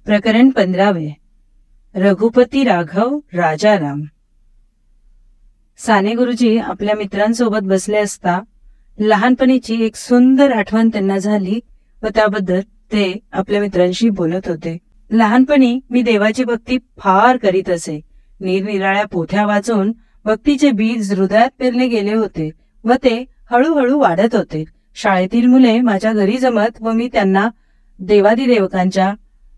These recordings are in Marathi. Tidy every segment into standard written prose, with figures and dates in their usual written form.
प्रकरण 15. रघुपती राघव राजाराम. साने गुरुजी आपल्या मित्रांसोबत बसले असता लहानपणीची एक सुंदर आठवण त्यांना झाली व त्याबद्दल ते आपल्या मित्रांशी बोलत होते. लहानपणी मी देवाची भक्ती फार करीत असे. निरनिराळ्या पोथ्या वाचून भक्तीचे बीज हृदयात पेरले गेले होते व ते हळूहळू वाढत होते. शाळेतील मुले माझ्या घरी जमत व मी त्यांना देवादिदेवतांच्या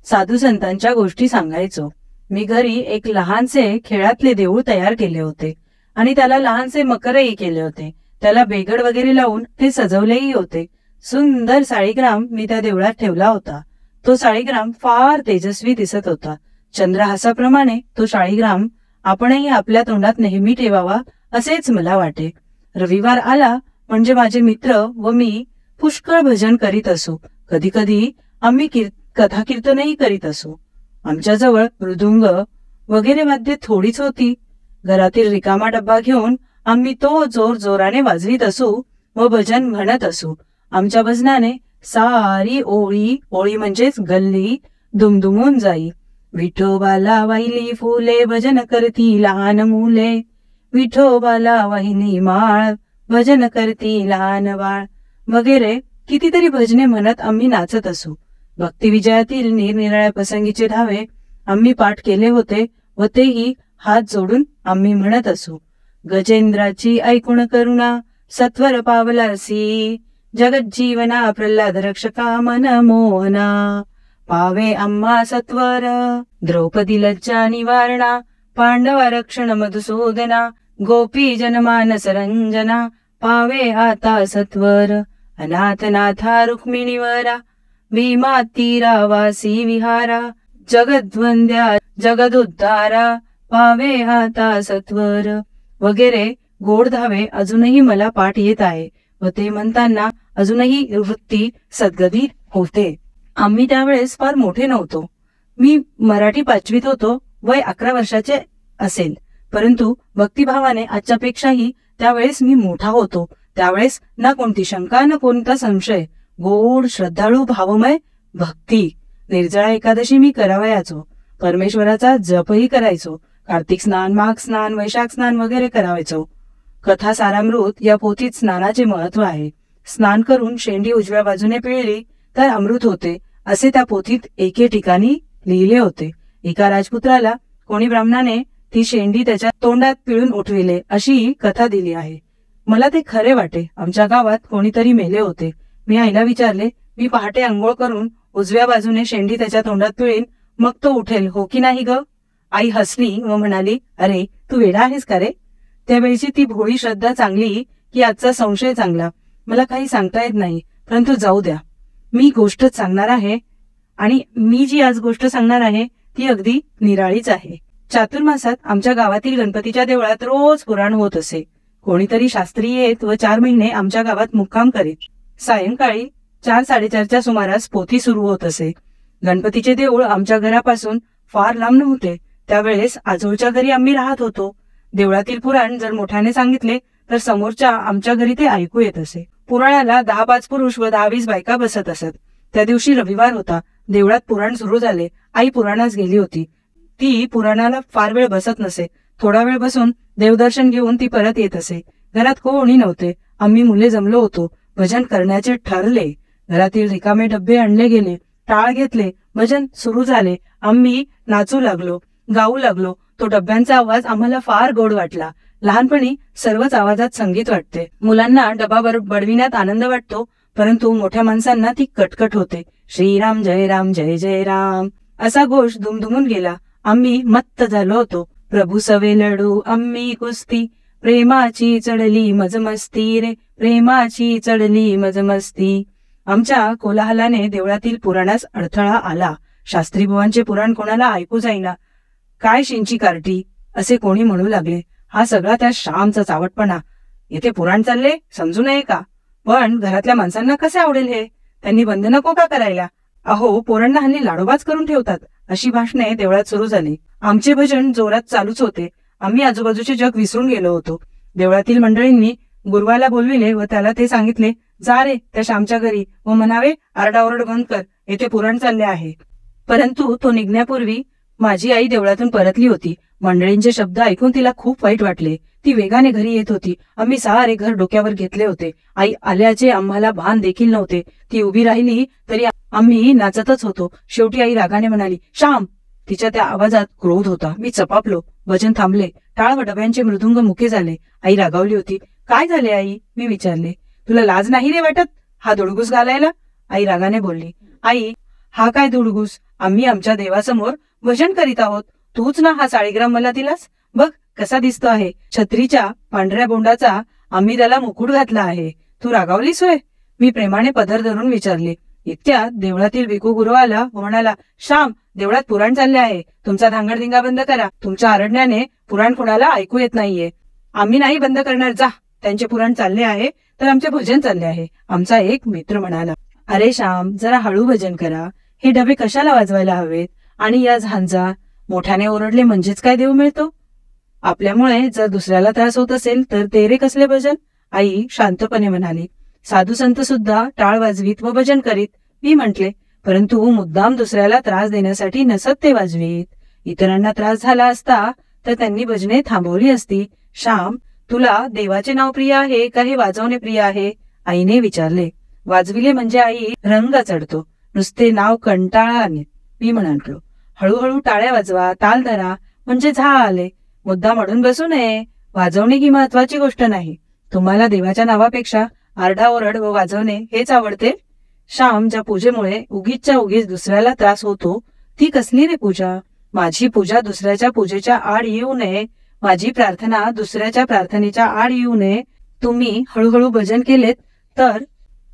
साधू संतांच्या गोष्टी सांगायचो. मी घरी एक लहानसे खेळातले देऊळ तयार केले होते आणि त्याला लहानसे मकरही केले होते. त्याला बेगड वगैरे लावून ते सजवलेही होते. सुंदर साळीग्राम मी त्या देवळात ठेवला होता. तो साळीग्राम फार तेजस्वी दिसत होता. चंद्रहासाप्रमाणे तो साळीग्राम आपणही आपल्या तोंडात नेहमी ठेवावा असेच मला वाटे. रविवार आला म्हणजे माझे मित्र व मी पुष्कळ भजन करीत असो. कधी कधी आम्ही कथा कीर्तनही करीत असो. आमच्याजवळ मृदुंग वगैरे वाद्ये थोडीच होती. घरातील रिकामा डब्बा घेऊन आम्ही तो जोर जोराने वाजवीत असू व भजन म्हणत असू. आमच्या भजनाने सारी ओळी म्हणजेच गल्ली दुमदुमून जाई. विठोबाला वाहिली फुले भजन करती लहान मुले, विठोबाला वाहिली माळ भजन करती लहान बाळ वगैरे कितीतरी भजने म्हणत आम्ही नाचत असू. भक्ती विजयातील निरनिराळ्या प्रसंगीचे धावे आम्ही पाठ केले होते व तेही हात जोडून आम्ही म्हणत असू. गजेंद्राची ऐकून करुणा सत्वर पावलासी, जगज्जीवना प्रल्हाद रक्षका मन मोहना, पावे आम्हा सत्वर द्रौपदी लज्जा निवारणा, पांडवा रक्षण मधुसूदना, गोपी जनमानस रंजना, पावे आता सत्वर अनाथनाथा रुक्मिणीवरा, भीमा तीरावासी विहारा, जगद्वंद्या जगदुद्धारा, पावे आता सत्वर वगैरे गोड धावे अजूनही मला पाठ येत आहे व ते म्हणताना अजूनही वृत्ती सद्गदी होते. आम्ही त्यावेळेस फार मोठे नव्हतो. मी मराठी 5वीत होतो. वय 11 वर्षाचे असेल. परंतु भक्तिभावाने आजच्यापेक्षाही त्यावेळेस मी मोठा होतो. त्यावेळेस ना कोणती शंका ना कोणता संशय, गोड श्रद्धाळू भावमय भक्ती. निर्जळा एकादशी मी करावयाचो. परमेश्वराचा जपही करायचो. कार्तिक स्नान, माघ स्नान, वैशाख स्नान वगैरे करायचो. कथा सारामृत या पोथीत स्नानाचे महत्व आहे. स्नान करून शेंडी उजव्या बाजूने पिळली तर अमृत होते असे त्या पोथीत एके ठिकाणी लिहिले होते. एका राजपुत्राला कोणी ब्राह्मणाने ती शेंडी त्याच्या तोंडात पिळून उठविले अशी कथा दिली आहे. मला ते खरे वाटे. आमच्या गावात कोणीतरी मेले होते. मी आईला विचारले, मी पहाटे अंघोळ करून उजव्या बाजूने शेंडी त्याच्या तोंडात पिळीन, मग तो उठेल हो की नाही ग? आई हसली व म्हणाली, अरे तू वेडा आहेस का रे? त्यावेळीची ती भोळी श्रद्धा चांगली की आजचा संशय चांगला मला काही सांगता येत नाही. परंतु जाऊ द्या, मी गोष्टच सांगणार आहे आणि मी जी आज गोष्ट सांगणार आहे ती अगदी निराळीच आहे. चातुर्मासात आमच्या गावातील गणपतीच्या देवळात रोज पुराण होत असे. कोणीतरी शास्त्री येत व 4 महिने आमच्या गावात मुक्काम करीत. सायंकाळी 4-4:30च्या सुमारास पोथी सुरू होत असे. गणपतीचे देऊळ आमच्या घरापासून फार लांब नव्हते. त्यावेळेस आजोळच्या घरी आम्ही राहत होतो. देवळातील पुराण जर मोठ्याने सांगितले तर समोरच्या आमच्या घरी ते ऐकू येत असे. पुराणाला 10-5 पुरुष व 10-20 बायका बसत असत. त्या दिवशी रविवार होता. देवळात पुराण सुरू झाले. आई पुराणास गेली होती. ती पुराणाला फार वेळ बसत नसे. थोडा वेळ बसून देवदर्शन घेऊन ती परत येत असे. घरात कोणी नव्हते. आम्ही मुले जमलो होतो. भजन करण्याचे ठरले. घरातील रिकामे डब्बे आणले गेले. टाळ घेतले. भजन सुरू झाले. आम्ही नाचू लागलो, गाऊ लागलो. तो डब्यांचा आवाज आम्हाला फार गोड वाटला. लहानपणी सर्वच आवाजात संगीत वाटते. मुलांना डबा बडविण्यात आनंद वाटतो, परंतु मोठ्या माणसांना ती कटकट होते. श्रीराम जय राम जय जय राम असा घोष दुमदुमून गेला. आम्ही मत्त झालो होतो. प्रभू सवे लढू आम्ही कुस्ती, प्रेमाची चढली मजमस्ती रे, प्रेमाची चढली मजमस्ती. आमच्या कोलाहलाने देवळातील पुराणास अडथळा आला. शास्त्रीबुवांचे पुराण कोणाला ऐकू जाईना. काय शिंची कार्टी असे कोणी म्हणू लागले. हा सगळा त्या श्यामचा चावटपणा. येथे पुराण चालले समजू नये का? पण घरातल्या माणसांना कसे आवडेल हे? त्यांनी बंद नको का करायला? अहो पोरांना हल्ली लाडोबाच करून ठेवतात अशी भाषणे देवळात सुरू झाली. आमचे भजन जोरात चालूच होते. आम्ही आजूबाजूचे जग विसरून गेलो होतो. देवळातील मंडळींनी गुरुवाला बोलविले व त्याला ते सांगितले, जा रे त्या श्यामच्या घरी व म्हणावे, आरडाओरड बंद कर, येथे पुराण चालले आहे. परंतु तो निघण्यापूर्वी माझी आई देवळातून परतली होती. मंडळींचे शब्द ऐकून तिला खूप वाईट वाटले. ती वेगाने घरी येत होती. आम्ही सारे घर डोक्यावर घेतले होते. आई आल्याचे आम्हाला भान देखील नव्हते. ती उभी राहिली तरी आम्ही नाचतच होतो. शेवटी आई रागाने म्हणाली, श्याम. तिच्या त्या आवाजात क्रोध होता. मी चपापलो. भजन थांबले. टाळ व डब्यांचे मृदुंग मुके झाले. आई रागावली होती. काय झाले आई? मी विचारले. तुला लाज नाही रे वाटत हा दुडगुस घालायला? आई रागाने बोलली. आई, हा काय दुडगुस? आम्ही आमच्या देवासमोर भजन करीत आहोत. तूच ना हा साळीग्राम मला दिलास. बघ कसा दिसतो आहे. छत्रीच्या पांढऱ्या बोंडाचा आम्ही त्याला मुकुट घातला आहे. तू रागावलीस होय? मी प्रेमाने पदर धरून विचारले. इतक्यात देवळातील भिकू गुरु आला व म्हणाला, श्याम, देवळात पुराण चालले आहे. तुमचा धांगडधिंगा बंद करा. तुमच्या आरडण्याने पुराण कोणाला ऐकू येत नाहीये. आम्ही नाही बंद करणार. जा. त्यांचे पुराण चालले आहे तर आमचे भजन चालले आहे. आमचा एक मित्र म्हणाला. अरे श्याम, जरा हळू भजन करा. हे डबे कशाला वाजवायला हवेत? आणि या झांजा मोठ्याने ओरडले म्हणजेच काय देव मिळतो? आपल्यामुळे जर दुसऱ्याला त्रास होत असेल तर ते रे कसले भजन? आई शांतपणे म्हणाली. साधू संत सुद्धा टाळ वाजवीत व भजन करीत. मी म्हटले, परंतु मुद्दाम दुसऱ्याला त्रास देण्यासाठी नसत ते वाजवीत. इतरांना त्रास झाला असता तर त्यांनी भजने थांबवली असती. श्याम, तुला देवाचे नाव प्रिय आहे का हे वाजवणे प्रिय आहे? आईने विचारले. वाजविले म्हणजे आई रंग चढतो. नुसते नाव कंटाळा आले. मी म्हणालो, हळूहळू टाळ्या वाजवा, ताल धरा, म्हणजे झाले. मुद्दाम अडून बसू नये. वाजवणे ही महत्वाची गोष्ट नाही. तुम्हाला देवाच्या नावापेक्षा आरडाओरड व वाजवणे हेच आवडते. श्याम, ज्या पूजेमुळे उगीचच्या उगीच दुसऱ्याला त्रास होतो ती कसली रे पूजा? माझी पूजा दुसऱ्याच्या पूजेच्या आड येऊ नये. माझी प्रार्थना दुसऱ्याच्या प्रार्थनेच्या आड येऊ नये. तुम्ही हळूहळू भजन केलेत तर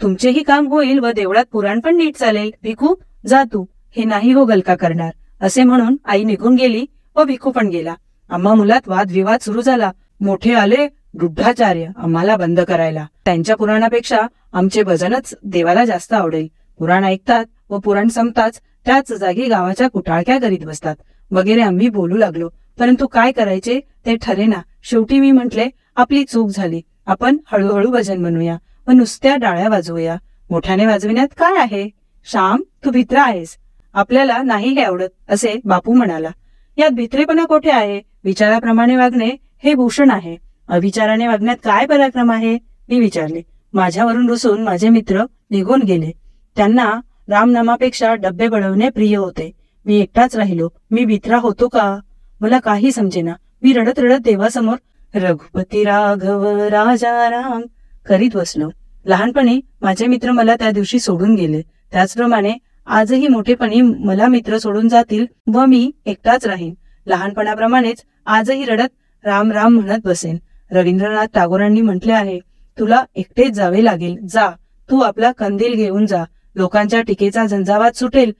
तुमचेही काम होईल व देवळात पुराण पण नीट चालेल. भिकू, जा तू. हे नाही हो गलका करणार. असे म्हणून आई निघून गेली व भिकू पण गेला. आम्हा मुलात वादविवाद सुरू झाला. मोठे आले वृद्धाचार्य आम्हाला बंद करायला. त्यांच्या पुराणापेक्षा आमचे भजनच देवाला जास्त आवडेल. पुराण ऐकतात व पुराण संपताच त्याच जागी गावाच्या कुटाळक्या करीत बसतात वगैरे. आम्ही बोलू लागलो, परंतु काय करायचे ते ठरेना. शेवटी मी म्हटले, आपली चूक झाली. आपण हळूहळू भजन बनवूया व नुसत्या डाळ्या वाजवूया. मोठ्याने वाजविण्यात काय आहे? श्याम, तू भित्र आहेस. आपल्याला नाही हे आवडत असे बापू म्हणाला. यात भित्रेपणा कोठे आहे? विचाराप्रमाणे वागणे हे भूषण आहे. अविचाराने वागण्यात काय पराक्रम आहे? मी विचारले. माझ्यावरून रुसून माझे मित्र निघून गेले. त्यांना रामनामापेक्षा डब्बे बनवणे प्रिय होते. मी एकटाच राहिलो. मी भित्रा होतो का? मला काही समजेना. मी रडत रडत देवासमोर रघुपती राघव राजा राम करीत बसलो. लहानपणी माझे मित्र मला त्या दिवशी सोडून गेले. त्याचप्रमाणे आजही मोठेपणी मला मित्र सोडून जातील व मी एकटाच राहीन. लहानपणाप्रमाणेच आजही रडत राम राम म्हणत बसेन. रवींद्रनाथ टागोरांनी म्हटले आहे, तुला एकटेच जावे लागेल. जा, तू आपला कंदील घेऊन जा. लोकांच्या टीकेचा झंझावात सुटेल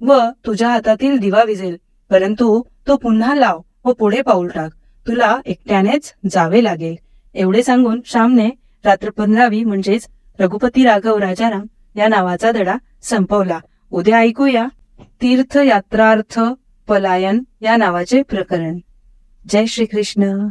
व तुझ्या हातातील दिवा विझेल, परंतु तो पुन्हा लाव व पुढे पाऊल टाक. तुला एकट्यानेच जावे लागेल. एवढे सांगून श्यामने रात्र 15वी म्हणजेच रघुपती राघव राजाराम या नावाचा धडा संपवला. उद्या ऐकूया तीर्थयात्रार्थ पलायन या नावाचे प्रकरण. जय श्री कृष्ण.